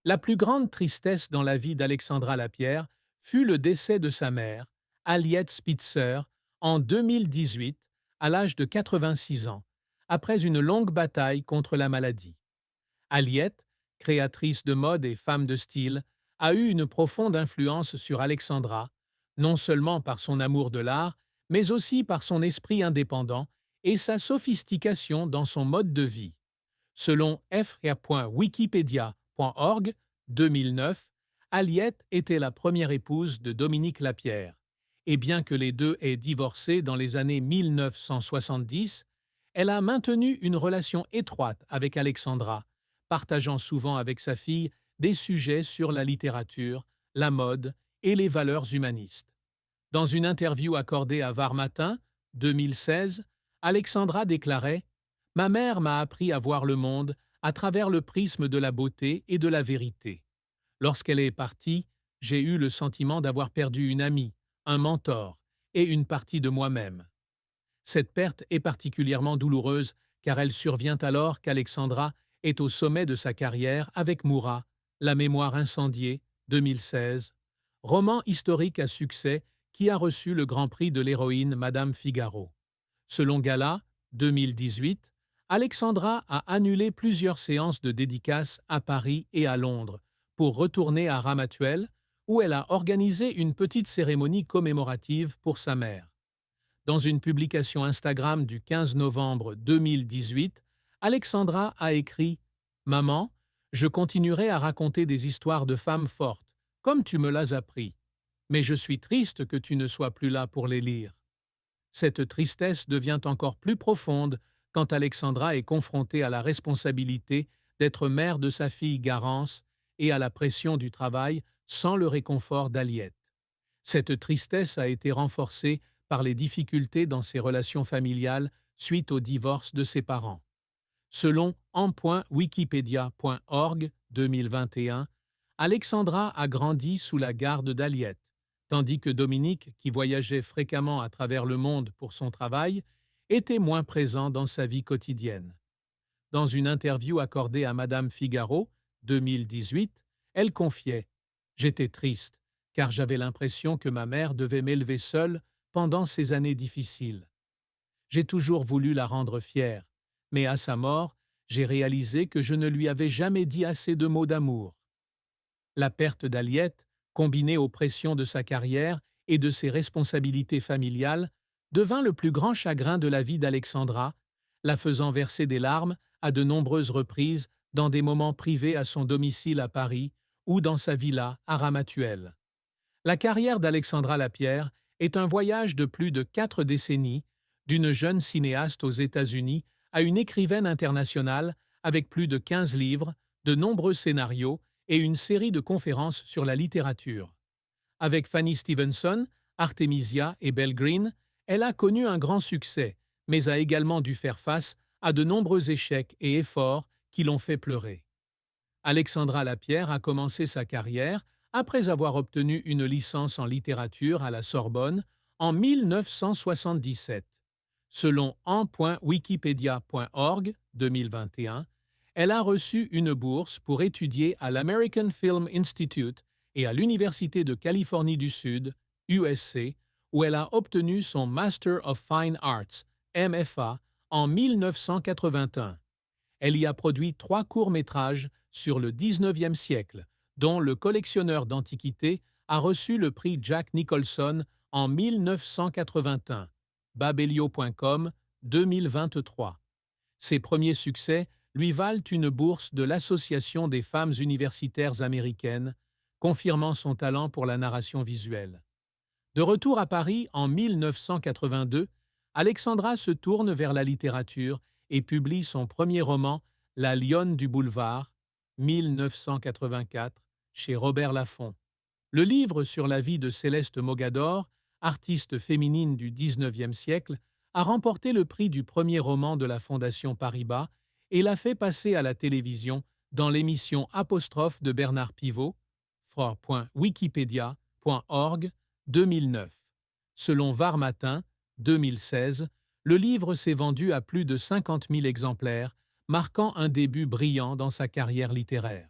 La plus grande tristesse dans la vie d'Alexandra Lapierre fut le décès de sa mère, Aliette Spitzer, en 2018, à l'âge de 86 ans, après une longue bataille contre la maladie. Aliette, créatrice de mode et femme de style, a eu une profonde influence sur Alexandra, non seulement par son amour de l'art, mais aussi par son esprit indépendant et sa sophistication dans son mode de vie. Selon fr.wikipedia.org 2009, Aliette était la première épouse de Dominique Lapierre. Et bien que les deux aient divorcé dans les années 1970, elle a maintenu une relation étroite avec Alexandra, partageant souvent avec sa fille des sujets sur la littérature, la mode et les valeurs humanistes. Dans une interview accordée à Var Matin, 2016, Alexandra déclarait « Ma mère m'a appris à voir le monde à travers le prisme de la beauté et de la vérité. Lorsqu'elle est partie, j'ai eu le sentiment d'avoir perdu une amie, un mentor et une partie de moi-même. Cette perte est particulièrement douloureuse car elle survient alors qu'Alexandra est au sommet de sa carrière avec Moura, La mémoire incendiée, 2016, roman historique à succès qui a reçu le Grand Prix de l'héroïne Madame Figaro. Selon Gala, 2018, Alexandra a annulé plusieurs séances de dédicaces à Paris et à Londres pour retourner à Ramatuelle, où elle a organisé une petite cérémonie commémorative pour sa mère. Dans une publication Instagram du 15 novembre 2018, Alexandra a écrit « Maman, je continuerai à raconter des histoires de femmes fortes, comme tu me l'as appris. Mais je suis triste que tu ne sois plus là pour les lire. » Cette tristesse devient encore plus profonde quand Alexandra est confrontée à la responsabilité d'être mère de sa fille Garance et à la pression du travail sans le réconfort d'Aliette. Cette tristesse a été renforcée par les difficultés dans ses relations familiales suite au divorce de ses parents. Selon en.wikipedia.org 2021, Alexandra a grandi sous la garde d'Aliette, tandis que Dominique, qui voyageait fréquemment à travers le monde pour son travail, était moins présent dans sa vie quotidienne. Dans une interview accordée à Madame Figaro, 2018, elle confiait « J'étais triste, car j'avais l'impression que ma mère devait m'élever seule pendant ces années difficiles. J'ai toujours voulu la rendre fière, mais à sa mort, j'ai réalisé que je ne lui avais jamais dit assez de mots d'amour. » La perte d'Aliette, combinée aux pressions de sa carrière et de ses responsabilités familiales, devint le plus grand chagrin de la vie d'Alexandra, la faisant verser des larmes à de nombreuses reprises dans des moments privés à son domicile à Paris ou dans sa villa à Ramatuelle. La carrière d'Alexandra Lapierre est un voyage de plus de 4 décennies, d'une jeune cinéaste aux États-Unis à une écrivaine internationale avec plus de 15 livres, de nombreux scénarios et une série de conférences sur la littérature. Avec Fanny Stevenson, Artemisia et Belle Green, elle a connu un grand succès, mais a également dû faire face à de nombreux échecs et efforts qui l'ont fait pleurer. Alexandra Lapierre a commencé sa carrière après avoir obtenu une licence en littérature à la Sorbonne en 1977. Selon en.wikipedia.org 2021, elle a reçu une bourse pour étudier à l'American Film Institute et à l'Université de Californie du Sud, USC, où elle a obtenu son Master of Fine Arts, MFA, en 1981. Elle y a produit 3 courts-métrages sur le 19e siècle, dont Le collectionneur d'antiquités a reçu le prix Jack Nicholson en 1981. Babelio.com, 2023. Ses premiers succès lui valent une bourse de l'Association des femmes universitaires américaines, confirmant son talent pour la narration visuelle. De retour à Paris en 1982, Alexandra se tourne vers la littérature et publie son premier roman La Lionne du boulevard, 1984, chez Robert Laffont. Le livre sur la vie de Céleste Mogador, artiste féminine du XIXe siècle, a remporté le prix du premier roman de la Fondation Paribas et l'a fait passer à la télévision dans l'émission Apostrophe de Bernard Pivot, fr.wikipedia.org, 2009. Selon Var Matin, 2016, le livre s'est vendu à plus de 50 000 exemplaires, marquant un début brillant dans sa carrière littéraire.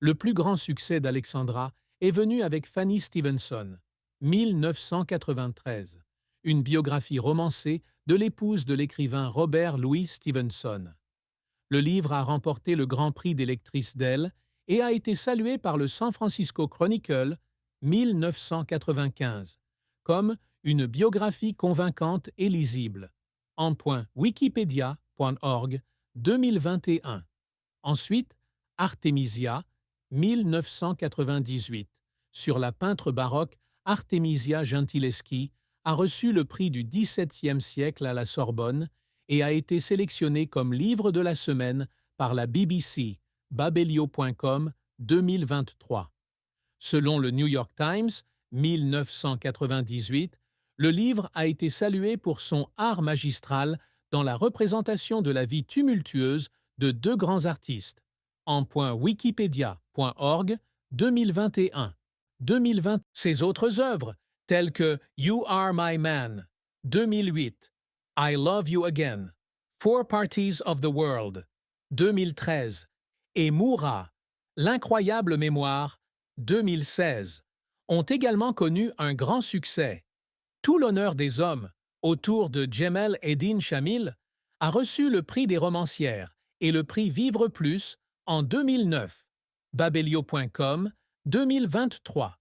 Le plus grand succès d'Alexandra est venu avec Fanny Stevenson, 1993, une biographie romancée de l'épouse de l'écrivain Robert Louis Stevenson. Le livre a remporté le Grand Prix des lectrices d'Elle et a été salué par le San Francisco Chronicle, 1995, comme une biographie convaincante et lisible, en .wikipedia.org 2021. Ensuite, Artemisia, 1998, sur la peintre baroque Artemisia Gentileschi, a reçu le prix du XVIIe siècle à la Sorbonne et a été sélectionné comme livre de la semaine par la BBC, babelio.com 2023. Selon le New York Times, 1998, le livre a été salué pour son art magistral dans la représentation de la vie tumultueuse de deux grands artistes, en .wikipedia.org 2021. 2020, ses autres œuvres, telles que You Are My Man, 2008, I Love You Again, Four Parties of the World, 2013, et Moura, L'incroyable mémoire, 2016, ont également connu un grand succès. Tout l'honneur des hommes, autour de Jemel Eddine Chamil, a reçu le prix des romancières et le prix Vivre Plus en 2009. Babelio.com, 2023.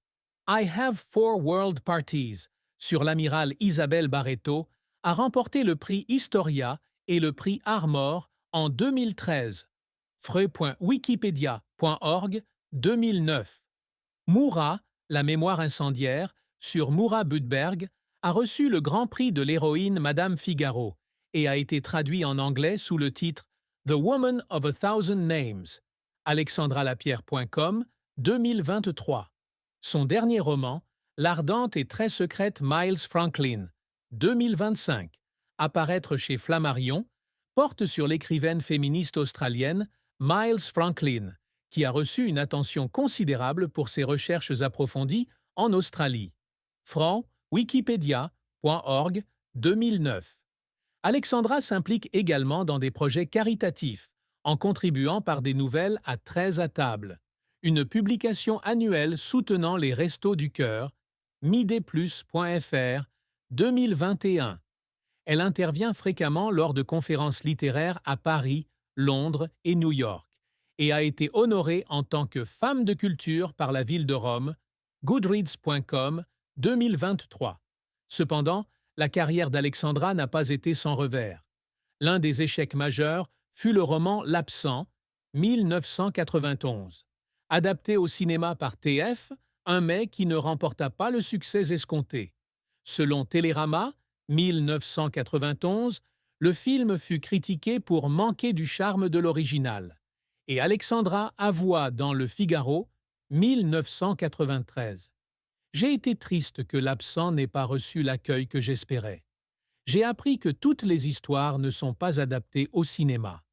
I Have Four World Parties, sur l'amiral Isabelle Barreto, a remporté le prix Historia et le prix Armor en 2013. Freux.wikipedia.org, 2009. Moura, la mémoire incendiaire, sur Moura Budberg, a reçu le Grand Prix de l'héroïne Madame Figaro et a été traduit en anglais sous le titre The Woman of a Thousand Names, alexandralapierre.com, 2023. Son dernier roman, L'ardente et très secrète Miles Franklin, 2025, à paraître chez Flammarion, porte sur l'écrivaine féministe australienne Miles Franklin, qui a reçu une attention considérable pour ses recherches approfondies en Australie. Franc, wikipedia.org, 2009. Alexandra s'implique également dans des projets caritatifs, en contribuant par des nouvelles à 13 à table, une publication annuelle soutenant les Restos du Cœur, mideplus.fr, 2021. Elle intervient fréquemment lors de conférences littéraires à Paris, Londres et New York, et a été honorée en tant que femme de culture par la ville de Rome, goodreads.com, 2023. Cependant, la carrière d'Alexandra n'a pas été sans revers. L'un des échecs majeurs fut le roman L'Absent, 1991. Adapté au cinéma par TF, mais qui ne remporta pas le succès escompté. Selon Télérama, 1991, le film fut critiqué pour manquer du charme de l'original. Et Alexandra avoua dans Le Figaro, 1993. J'ai été triste que L'Absent n'ait pas reçu l'accueil que j'espérais. J'ai appris que toutes les histoires ne sont pas adaptées au cinéma.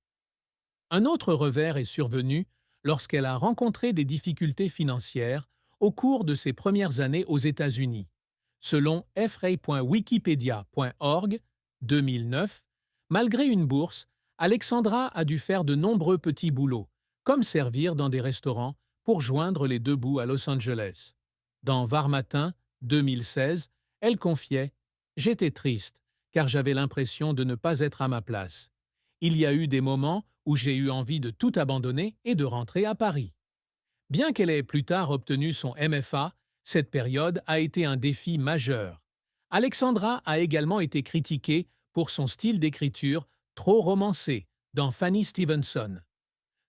Un autre revers est survenu lorsqu'elle a rencontré des difficultés financières au cours de ses premières années aux États-Unis. Selon fray.wikipedia.org, 2009, malgré une bourse, Alexandra a dû faire de nombreux petits boulots, comme servir dans des restaurants pour joindre les deux bouts à Los Angeles. Dans Var Matin, 2016, elle confiait « J'étais triste, car j'avais l'impression de ne pas être à ma place. Il y a eu des moments où j'ai eu envie de tout abandonner et de rentrer à Paris. » Bien qu'elle ait plus tard obtenu son MFA, cette période a été un défi majeur. Alexandra a également été critiquée pour son style d'écriture trop romancé dans Fanny Stevenson.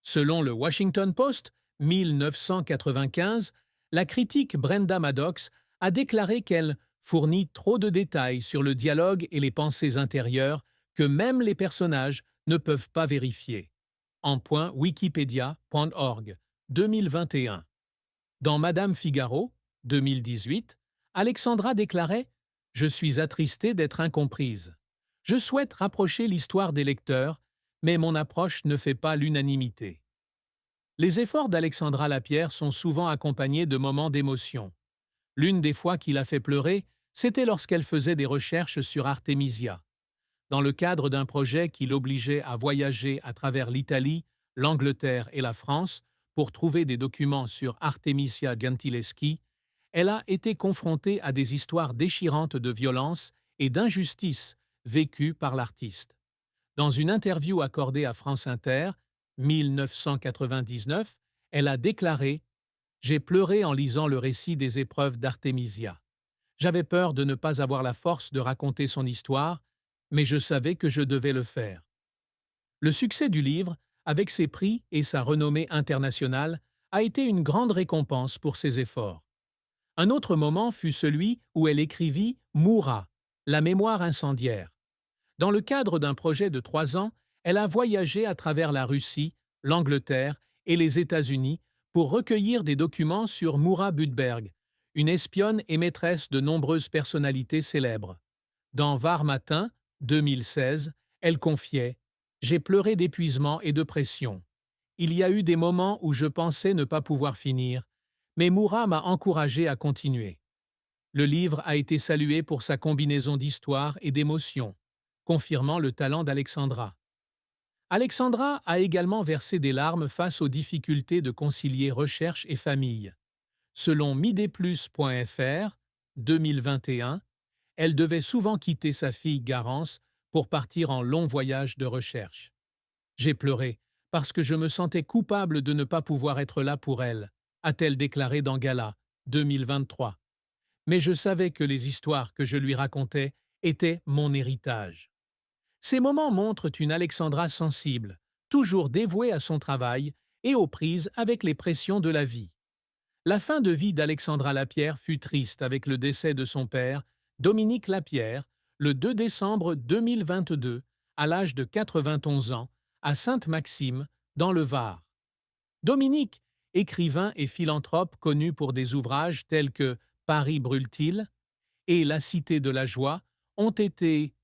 Selon le Washington Post, 1995, la critique Brenda Maddox a déclaré qu'elle fournit trop de détails sur le dialogue et les pensées intérieures que même les personnages ne peuvent pas vérifier. En .wikipedia.org, 2021. Dans Madame Figaro, 2018, Alexandra déclarait « Je suis attristée d'être incomprise. Je souhaite rapprocher l'histoire des lecteurs, mais mon approche ne fait pas l'unanimité. » Les efforts d'Alexandra Lapierre sont souvent accompagnés de moments d'émotion. L'une des fois qui l'a fait pleurer, c'était lorsqu'elle faisait des recherches sur Artemisia. Dans le cadre d'un projet qui l'obligeait à voyager à travers l'Italie, l'Angleterre et la France pour trouver des documents sur Artemisia Gentileschi, elle a été confrontée à des histoires déchirantes de violence et d'injustice vécues par l'artiste. Dans une interview accordée à France Inter, 1999, elle a déclaré « J'ai pleuré en lisant le récit des épreuves d'Artemisia. J'avais peur de ne pas avoir la force de raconter son histoire, mais je savais que je devais le faire. » Le succès du livre, avec ses prix et sa renommée internationale, a été une grande récompense pour ses efforts. Un autre moment fut celui où elle écrivit « Moura », la mémoire incendiaire. Dans le cadre d'un projet de 3 ans, elle a voyagé à travers la Russie, l'Angleterre et les États-Unis pour recueillir des documents sur Moura Budberg, une espionne et maîtresse de nombreuses personnalités célèbres. Dans Var Matin, 2016, elle confiait « J'ai pleuré d'épuisement et de pression. Il y a eu des moments où je pensais ne pas pouvoir finir, mais Moura m'a encouragé à continuer. » Le livre a été salué pour sa combinaison d'histoire et d'émotion, confirmant le talent d'Alexandra. Alexandra a également versé des larmes face aux difficultés de concilier recherche et famille. Selon midéplus.fr, 2021, elle devait souvent quitter sa fille Garance pour partir en long voyage de recherche. « J'ai pleuré parce que je me sentais coupable de ne pas pouvoir être là pour elle », a-t-elle déclaré dans Gala, 2023. Mais je savais que les histoires que je lui racontais étaient mon héritage. Ces moments montrent une Alexandra sensible, toujours dévouée à son travail et aux prises avec les pressions de la vie. La fin de vie d'Alexandra Lapierre fut triste avec le décès de son père, Dominique Lapierre, le 2 décembre 2022, à l'âge de 91 ans, à Sainte-Maxime, dans le Var. Dominique, écrivain et philanthrope connu pour des ouvrages tels que Paris brûle-t-il et La Cité de la Joie, ont été